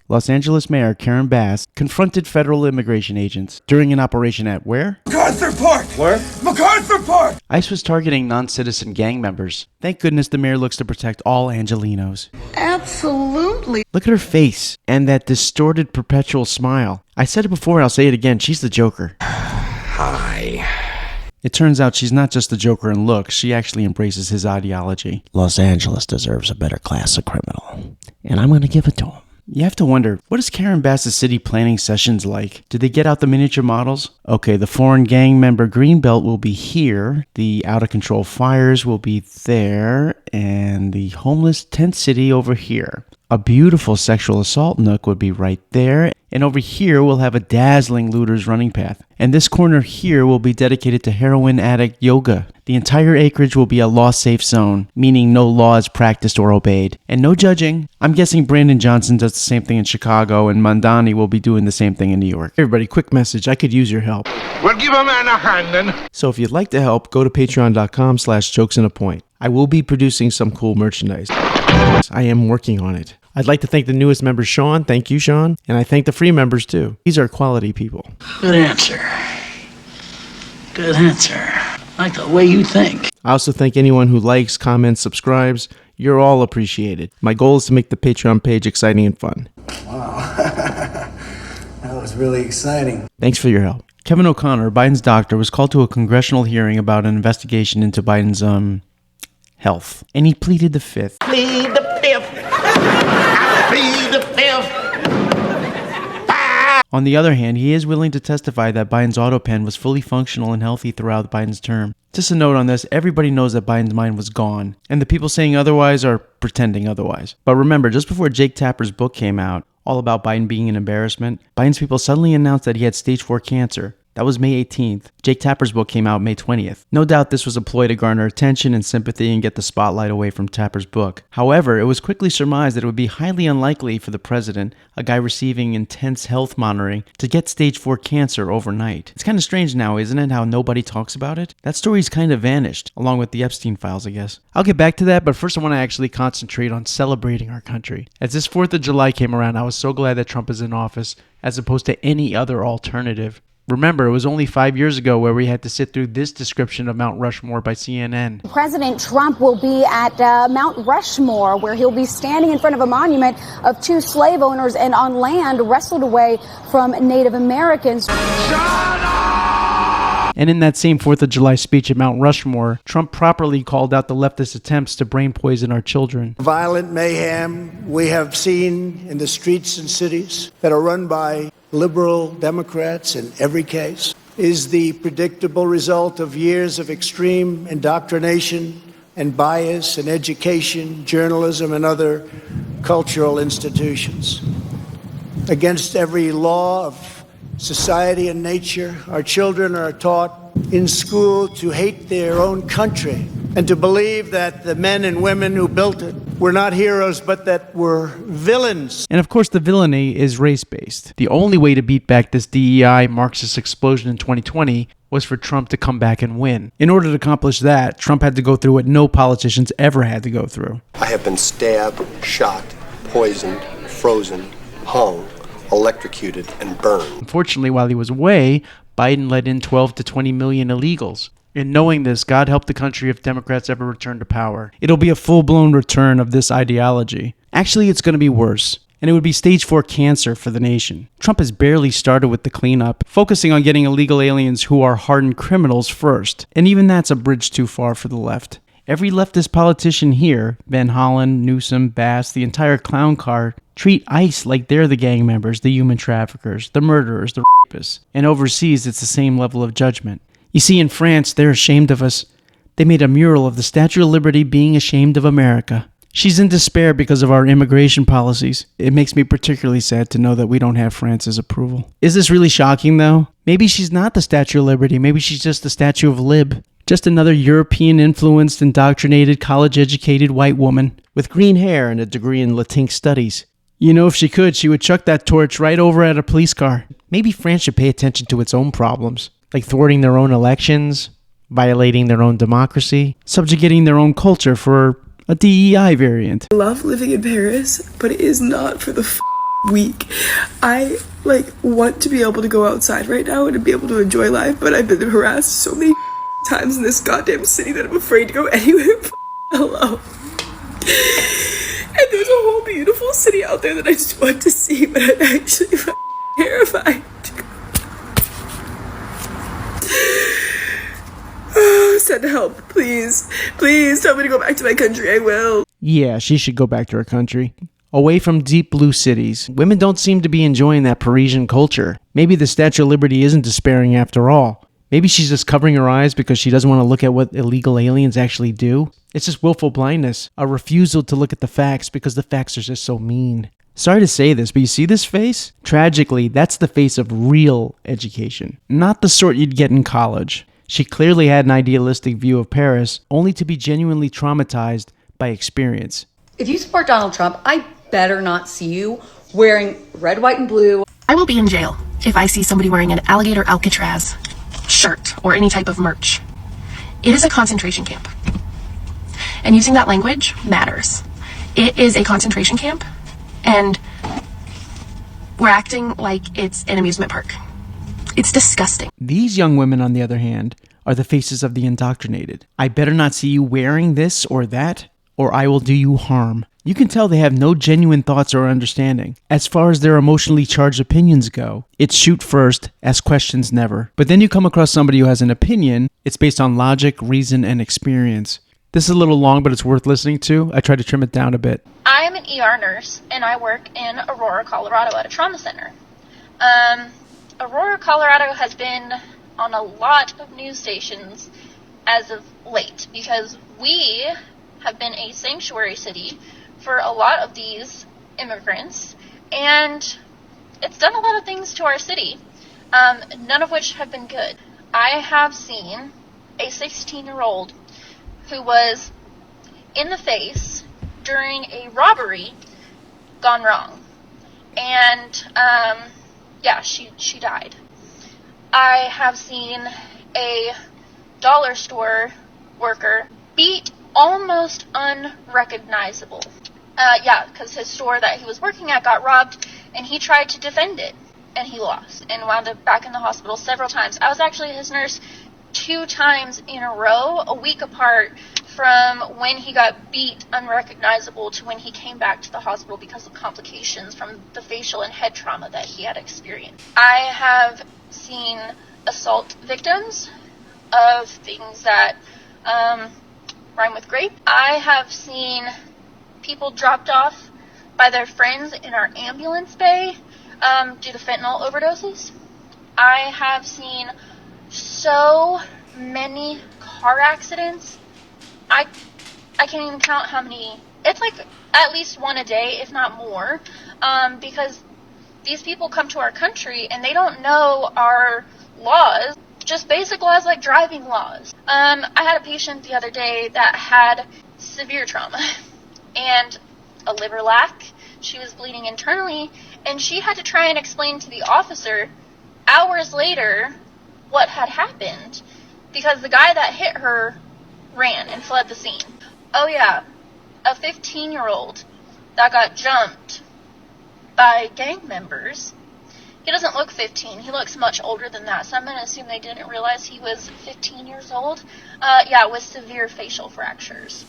Los Angeles Mayor Karen Bass confronted federal immigration agents during an operation at where? MacArthur Park! Where? MacArthur Park! ICE was targeting non-citizen gang members. Thank goodness the mayor looks to protect all Angelinos. Absolutely. Look at her face and that distorted perpetual smile. I said it before, I'll say it again. She's the Joker. Hi. It turns out she's not just the Joker in looks, she actually embraces his ideology. Los Angeles deserves a better class of criminal, and I'm going to give it to him. You have to wonder, what is Karen Bass's city planning sessions like? Did they get out the miniature models? Okay, the foreign gang member Greenbelt will be here, the out-of-control fires will be there, and the homeless tent city over here. A beautiful sexual assault nook would be right there, and over here we'll have a dazzling looter's running path. And this corner here will be dedicated to heroin addict yoga. The entire acreage will be a law-safe zone, meaning no law is practiced or obeyed. And no judging. I'm guessing Brandon Johnson does the same thing in Chicago, and Mondani will be doing the same thing in New York. Everybody, quick message, I could use your help. Well, give a man a hand then. So if you'd like to help, go to patreon.com/jokesinapoint. I will be producing some cool merchandise. I am working on it. I'd like to thank the newest member, Sean. Thank you, Sean. And I thank the free members, too. These are quality people. Good answer. Good answer. I like the way you think. I also thank anyone who likes, comments, subscribes. You're all appreciated. My goal is to make the Patreon page exciting and fun. Wow. That was really exciting. Thanks for your help. Kevin O'Connor, Biden's doctor, was called to a congressional hearing about an investigation into Biden's, health. And he pleaded the fifth. Plead the fifth. I plead the fifth. On the other hand, he is willing to testify that Biden's auto pen was fully functional and healthy throughout Biden's term. Just a note on this, everybody knows that Biden's mind was gone, and the people saying otherwise are pretending otherwise. But remember, just before Jake Tapper's book came out, all about Biden being an embarrassment, Biden's people suddenly announced that he had stage 4 cancer. That was May 18th. Jake Tapper's book came out May 20th. No doubt this was a ploy to garner attention and sympathy and get the spotlight away from Tapper's book. However, it was quickly surmised that it would be highly unlikely for the president, a guy receiving intense health monitoring, to get stage 4 cancer overnight. It's kind of strange now, isn't it, how nobody talks about it? That story's kind of vanished, along with the Epstein files, I guess. I'll get back to that, but first I want to actually concentrate on celebrating our country. As this 4th of July came around, I was so glad that Trump is in office, as opposed to any other alternative. Remember, it was only 5 years ago where we had to sit through this description of Mount Rushmore by CNN. President Trump will be at Mount Rushmore, where he'll be standing in front of a monument of 2 slave owners and on land wrestled away from Native Americans. And in that same 4th of July speech at Mount Rushmore, Trump properly called out the leftist attempts to brain poison our children. Violent mayhem we have seen in the streets and cities that are run by liberal Democrats in every case is the predictable result of years of extreme indoctrination and bias in education, journalism, and other cultural institutions. Against every law of society and nature, our children are taught in school to hate their own country and to believe that the men and women who built it were not heroes, but that were villains. And of course, the villainy is race-based. The only way to beat back this DEI Marxist explosion in 2020 was for Trump to come back and win. In order to accomplish that, Trump had to go through what no politicians ever had to go through. I have been stabbed, shot, poisoned, frozen, hung, electrocuted, and burned. Unfortunately, while he was away, Biden let in 12 to 20 million illegals. And knowing this, God help the country if Democrats ever return to power. It'll be a full-blown return of this ideology. Actually, it's going to be worse. And it would be stage 4 cancer for the nation. Trump has barely started with the cleanup, focusing on getting illegal aliens who are hardened criminals first. And even that's a bridge too far for the left. Every leftist politician here, Van Hollen, Newsom, Bass, the entire clown car, treat ICE like they're the gang members, the human traffickers, the murderers, the rapists. And overseas, it's the same level of judgment. You see, in France, they're ashamed of us. They made a mural of the Statue of Liberty being ashamed of America. She's in despair because of our immigration policies. It makes me particularly sad to know that we don't have France's approval. Is this really shocking, though? Maybe she's not the Statue of Liberty. Maybe she's just the Statue of Lib. Just another European-influenced, indoctrinated, college-educated white woman with green hair and a degree in Latinx studies. You know, if she could, she would chuck that torch right over at a police car. Maybe France should pay attention to its own problems, like thwarting their own elections, violating their own democracy, subjugating their own culture for a DEI variant. I love living in Paris, but it is not for the week. I want to be able to go outside right now and to be able to enjoy life, but I've been harassed so many times in this goddamn city that I'm afraid to go anywhere alone. And there's a whole beautiful city out there that I just want to see, but I'm actually terrified. Oh, send help, please. Please tell me to go back to my country. I will. Yeah, she should go back to her country. Away from deep blue cities. Women don't seem to be enjoying that Parisian culture. Maybe the Statue of Liberty isn't despairing after all. Maybe she's just covering her eyes because she doesn't want to look at what illegal aliens actually do. It's just willful blindness, a refusal to look at the facts because the facts are just so mean. Sorry to say this, but you see this face? Tragically, that's the face of real education, not the sort you'd get in college. She clearly had an idealistic view of Paris, only to be genuinely traumatized by experience. If you support Donald Trump, I better not see you wearing red, white, and blue. I will be in jail if I see somebody wearing an alligator Alcatraz shirt or any type of merch. It is a concentration camp. And using that language matters. It is a concentration camp, and we're acting like it's an amusement park. It's disgusting. These young women, on the other hand, are the faces of the indoctrinated. I better not see you wearing this or that, or I will do you harm. You can tell they have no genuine thoughts or understanding. As far as their emotionally charged opinions go, it's shoot first, ask questions never. But then you come across somebody who has an opinion, it's based on logic, reason, and experience. This is a little long, but it's worth listening to. I tried to trim it down a bit. I am an ER nurse, and I work in Aurora, Colorado at a trauma center. Aurora, Colorado has been on a lot of news stations as of late because we have been a sanctuary city for a lot of these immigrants, and it's done a lot of things to our city, none of which have been good. I have seen a 16-year-old who was in the face during a robbery gone wrong, and she died. I have seen a dollar store worker beat almost unrecognizable. Because his store that he was working at got robbed, and he tried to defend it, and he lost, and wound up back in the hospital several times. I was actually his nurse 2 times in a row, a week apart from when he got beat unrecognizable to when he came back to the hospital because of complications from the facial and head trauma that he had experienced. I have seen assault victims of things that rhyme with grape. I have seen people dropped off by their friends in our ambulance bay due to fentanyl overdoses. I have seen so many car accidents. I can't even count how many. It's like at least one a day, if not more, because these people come to our country and they don't know our laws, just basic laws like driving laws. I had a patient the other day that had severe trauma and a liver lack. She was bleeding internally, and she had to try and explain to the officer hours later what had happened because the guy that hit her ran and fled the scene. Oh yeah, a 15-year-old that got jumped by gang members. He doesn't look 15. He looks much older than that, so I'm going to assume they didn't realize he was 15 years old. With severe facial fractures.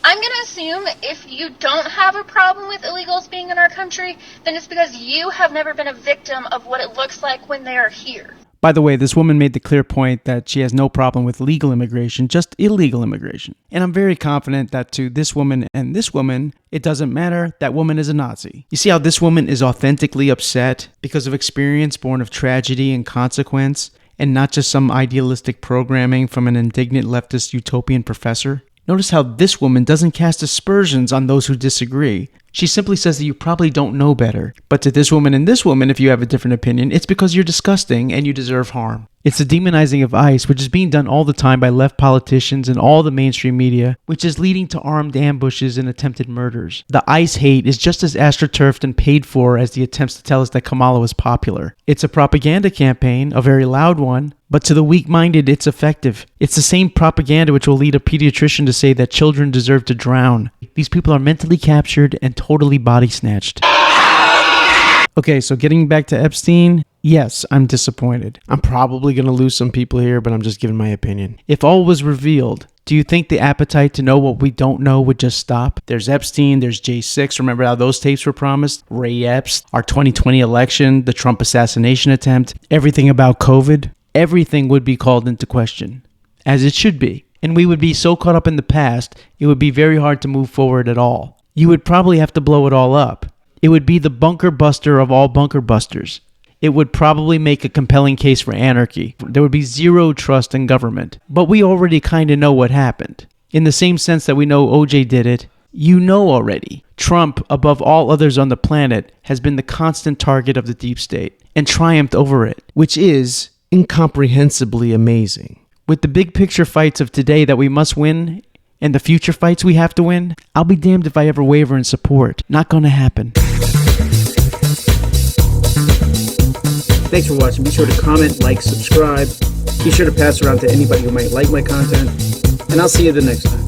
I'm going to assume if you don't have a problem with illegals being in our country, then it's because you have never been a victim of what it looks like when they are here. By the way, this woman made the clear point that she has no problem with legal immigration, just illegal immigration. And I'm very confident that to this woman and this woman, it doesn't matter. That woman is a Nazi. You see how this woman is authentically upset because of experience born of tragedy and consequence, and not just some idealistic programming from an indignant leftist utopian professor? Notice how this woman doesn't cast aspersions on those who disagree. She simply says that you probably don't know better. But to this woman and this woman, if you have a different opinion, it's because you're disgusting and you deserve harm. It's the demonizing of ICE, which is being done all the time by left politicians and all the mainstream media, which is leading to armed ambushes and attempted murders. The ICE hate is just as astroturfed and paid for as the attempts to tell us that Kamala was popular. It's a propaganda campaign, a very loud one, but to the weak-minded, it's effective. It's the same propaganda which will lead a pediatrician to say that children deserve to drown. These people are mentally captured and totally body snatched. Okay, so getting back to Epstein, yes, I'm disappointed. I'm probably going to lose some people here, but I'm just giving my opinion. If all was revealed, do you think the appetite to know what we don't know would just stop? There's Epstein, there's J6. Remember how those tapes were promised? Ray Epps, our 2020 election, the Trump assassination attempt, everything about COVID. Everything would be called into question, as it should be. And we would be so caught up in the past, it would be very hard to move forward at all. You would probably have to blow it all up. It would be the bunker buster of all bunker busters. It would probably make a compelling case for anarchy. There would be zero trust in government. But we already kind of know what happened. In the same sense that we know OJ did it, you know already. Trump, above all others on the planet, has been the constant target of the deep state and triumphed over it, which is incomprehensibly amazing. With the big picture fights of today that we must win and the future fights we have to win, I'll be damned if I ever waver in support. Not gonna happen. Thanks for watching. Be sure to comment, like, subscribe. Be sure to pass around to anybody who might like my content. And I'll see you the next time.